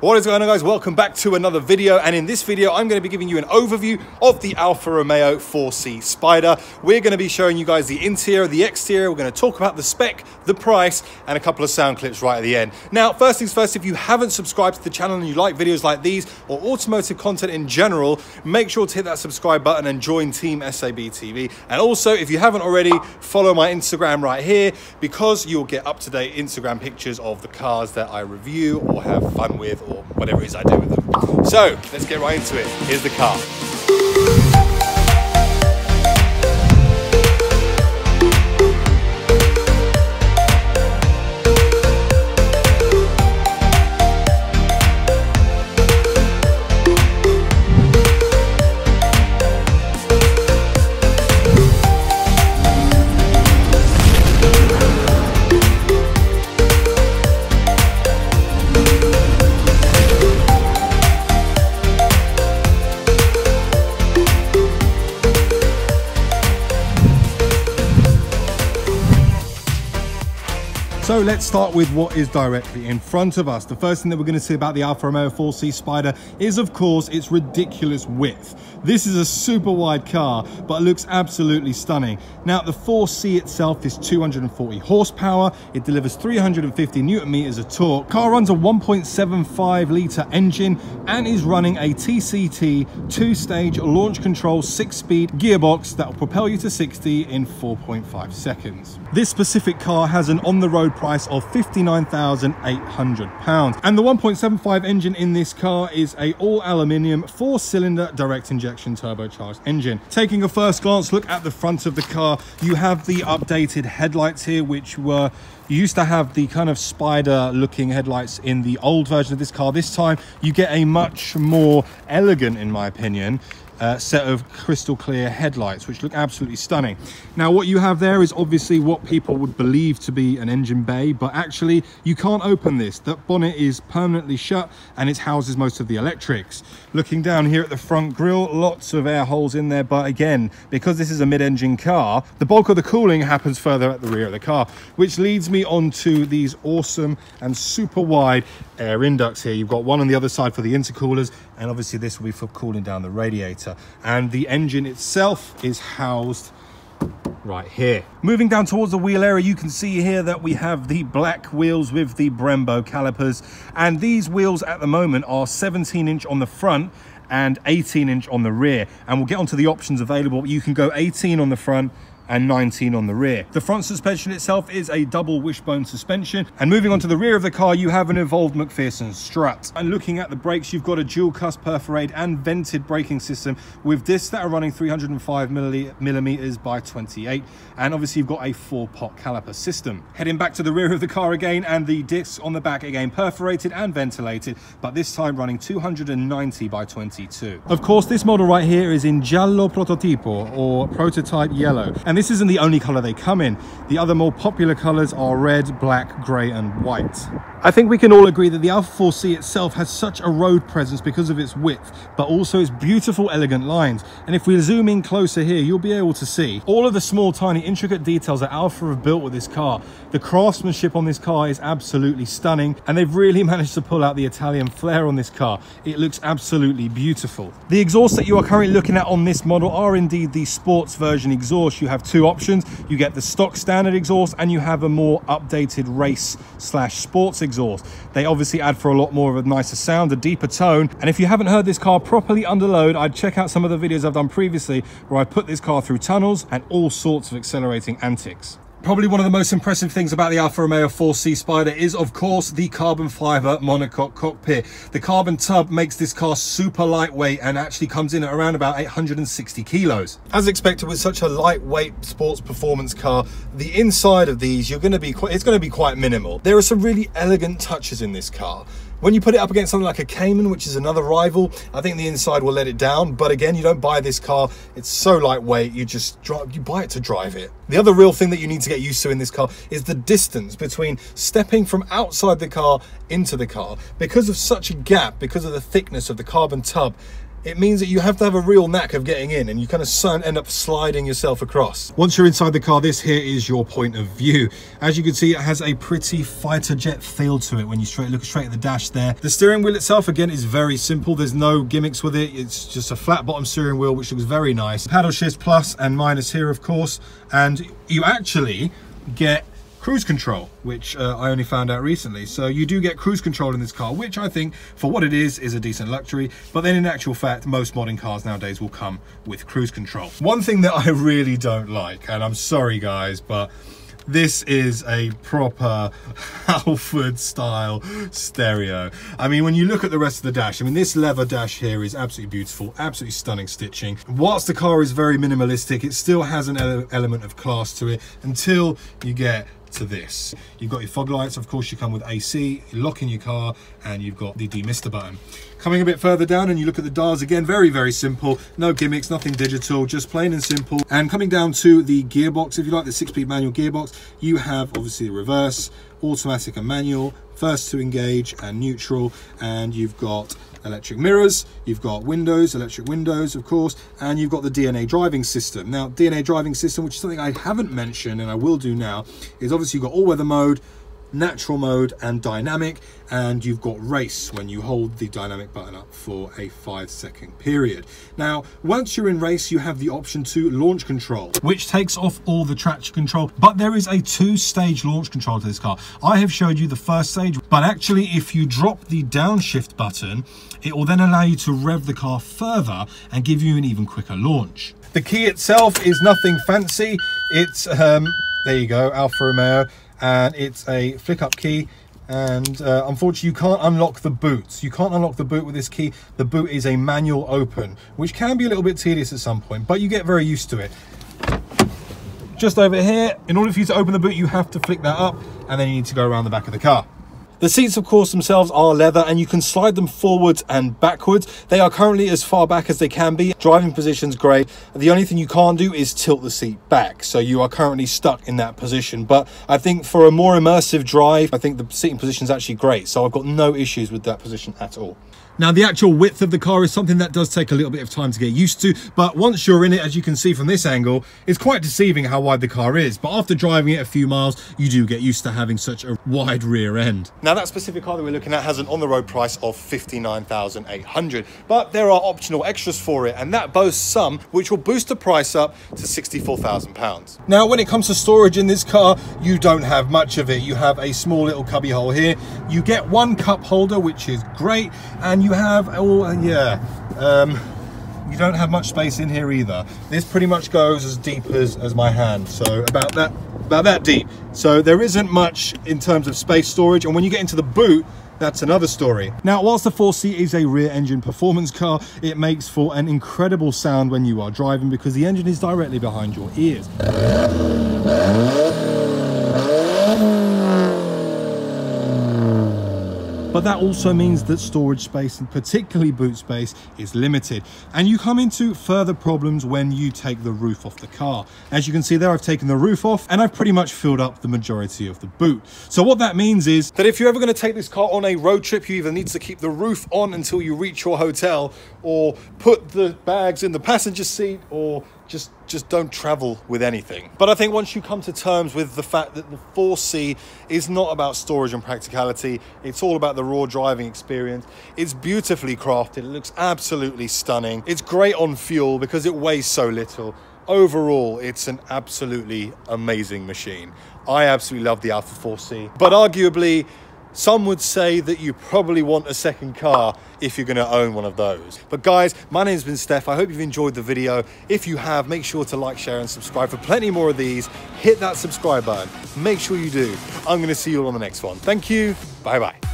What is going on, guys? Welcome back to another video, and in this video I'm going to be giving you an overview of the Alfa Romeo 4C Spider. We're going to be showing you guys the interior, the exterior. We're going to talk about the spec, the price, and a couple of sound clips right at the end. Now, first things first, if you haven't subscribed to the channel and you like videos like these or automotive content in general, make sure to hit that subscribe button and join Team ABtv. And also, if you haven't already, follow my Instagram right here, because you'll get up-to-date Instagram pictures of the cars that I review or have fun with, or whatever it is I do with them. So let's get right into it. Here's the car. So let's start with what is directly in front of us. The first thing that we're going to see about the Alfa Romeo 4C Spider is, of course, its ridiculous width. This is a super wide car, but it looks absolutely stunning. Now, the 4C itself is 240 horsepower. It delivers 350 Newton meters of torque. Car runs a 1.75 litre engine and is running a TCT 2-stage launch control 6-speed gearbox that will propel you to 60 in 4.5 seconds. This specific car has an on-the-road price of £59,800, and the 1.75 engine in this car is a all aluminium 4-cylinder direct injection turbocharged engine. Taking a first glance look at the front of the car, you have the updated headlights here, which were used to have the kind of spider looking headlights in the old version of this car. This time you get a much more elegant, in my opinion, set of crystal clear headlights, which look absolutely stunning. Now, what you have there is obviously what people would believe to be an engine bay, but actually you can't open this. That bonnet is permanently shut and it houses most of the electrics. Looking down here at the front grille, lots of air holes in there, but again, because this is a mid-engine car, the bulk of the cooling happens further at the rear of the car, which leads me on to these awesome and super wide air inducts here. You've got one on the other side for the intercoolers, and obviously this will be for cooling down the radiator. And the engine itself is housed right here. Moving down towards the wheel area, you can see here that we have the black wheels with the Brembo calipers, and these wheels at the moment are 17-inch on the front and 18-inch on the rear, and we'll get onto the options available. You can go 18 on the front and 19 on the rear. The front suspension itself is a double wishbone suspension, and moving on to the rear of the car, you have an evolved McPherson strut. And looking at the brakes, you've got a dual cuss perforated and vented braking system with discs that are running 305 millimeters by 28, and obviously you've got a 4-pot caliper system. Heading back to the rear of the car again, and the discs on the back again perforated and ventilated, but this time running 290 by 22. Of course, this model right here is in giallo prototipo, or prototype yellow, and this isn't the only color they come in. The other more popular colors are red, black, gray, and white. I think we can all agree that the Alfa 4C itself has such a road presence because of its width, but also its beautiful, elegant lines. And if we zoom in closer here, you'll be able to see all of the small, tiny, intricate details that Alfa have built with this car. The craftsmanship on this car is absolutely stunning, and they've really managed to pull out the Italian flair on this car. It looks absolutely beautiful. The exhausts that you are currently looking at on this model are indeed the sports version exhaust. You have two options. You get the stock standard exhaust, and you have a more updated race/sports exhaust. They obviously add for a lot more of a nicer sound, a deeper tone, and if you haven't heard this car properly under load, I'd check out some of the videos I've done previously where I put this car through tunnels and all sorts of accelerating antics. Probably one of the most impressive things about the Alfa Romeo 4C Spider is, of course, the carbon fiber monocoque cockpit. The carbon tub makes this car super lightweight and actually comes in at around about 860 kilos. As expected with such a lightweight sports performance car, the inside of these, it's going to be quite minimal. There are some really elegant touches in this car. When you put it up against something like a Cayman, which is another rival, I think the inside will let it down. But again, you don't buy this car, it's so lightweight, you buy it to drive it. The other real thing that you need to get used to in this car is the distance between stepping from outside the car into the car. Because of such a gap, because of the thickness of the carbon tub, it means that you have to have a real knack of getting in, and you kind of end up sliding yourself across. Once you're inside the car, this here is your point of view. As you can see, it has a pretty fighter jet feel to it when you look straight at the dash there. The steering wheel itself, again, is very simple. There's no gimmicks with it. It's just a flat bottom steering wheel, which looks very nice. Paddle shifts plus and minus here, of course, and you actually get cruise control, which I only found out recently. So you do get cruise control in this car, which I think for what it is a decent luxury. But then in actual fact, most modern cars nowadays will come with cruise control. One thing that I really don't like, and I'm sorry guys, but this is a proper Halford style stereo. I mean, when you look at the rest of the dash, I mean, this leather dash here is absolutely beautiful, absolutely stunning stitching. Whilst the car is very minimalistic, it still has an element of class to it until you get to this. You've got your fog lights, of course you come with AC, you lock in your car, and you've got the demister button. Coming a bit further down and you look at the dials, again, very, very simple, no gimmicks, nothing digital, just plain and simple. And coming down to the gearbox, if you like the 6-speed manual gearbox, you have obviously the reverse, automatic and manual, first to engage and neutral, and you've got electric mirrors, you've got windows, electric windows, of course, and you've got the DNA driving system. Now, DNA driving system, which is something I haven't mentioned and I will do now, is obviously you've got all-weather mode, natural mode and dynamic, and you've got race when you hold the dynamic button up for a 5-second period. Now, once you're in race, you have the option to launch control, which takes off all the traction control, but there is a 2-stage launch control to this car. I have showed you the first stage, but actually if you drop the downshift button, it will then allow you to rev the car further and give you an even quicker launch. The key itself is nothing fancy. It's there you go, Alfa Romeo, and it's a flick up key, and unfortunately you can't unlock the boot. You can't unlock the boot with this key. The boot is a manual open, which can be a little bit tedious at some point, but you get very used to it. Just over here, in order for you to open the boot, you have to flick that up, and then you need to go around the back of the car. The seats, of course, themselves are leather, and you can slide them forwards and backwards. They are currently as far back as they can be. Driving position's great. The only thing you can't do is tilt the seat back, so you are currently stuck in that position. But I think for a more immersive drive, I think the seating position is actually great, so I've got no issues with that position at all. Now, the actual width of the car is something that does take a little bit of time to get used to, but once you're in it, as you can see from this angle, it's quite deceiving how wide the car is. But after driving it a few miles, you do get used to having such a wide rear end. Now, that specific car that we're looking at has an on-the-road price of $59,800, but there are optional extras for it, and that boasts some which will boost the price up to £64,000. Now, when it comes to storage in this car, you don't have much of it. You have a small little cubby hole here. You get one cup holder, which is great, and you have you don't have much space in here either. This pretty much goes as deep as my hand, so about that deep. So there isn't much in terms of space storage, and when you get into the boot, that's another story. Now, whilst the 4C is a rear engine performance car, it makes for an incredible sound when you are driving because the engine is directly behind your ears. But that also means that storage space, and particularly boot space, is limited. And you come into further problems when you take the roof off the car. As you can see there, I've taken the roof off and I've pretty much filled up the majority of the boot. So what that means is that if you're ever going to take this car on a road trip, you either need to keep the roof on until you reach your hotel, or put the bags in the passenger seat, or just don't travel with anything. But I think once you come to terms with the fact that the 4C is not about storage and practicality, it's all about the raw driving experience. It's beautifully crafted, it looks absolutely stunning. It's great on fuel because it weighs so little. Overall, it's an absolutely amazing machine. I absolutely love the Alfa 4C, but arguably, some would say that you probably want a second car if you're going to own one of those. But guys, my name's been Steph. I hope you've enjoyed the video. If you have, make sure to like, share and subscribe for plenty more of these. Hit that subscribe button. Make sure you do. I'm going to see you all on the next one. Thank you. Bye bye.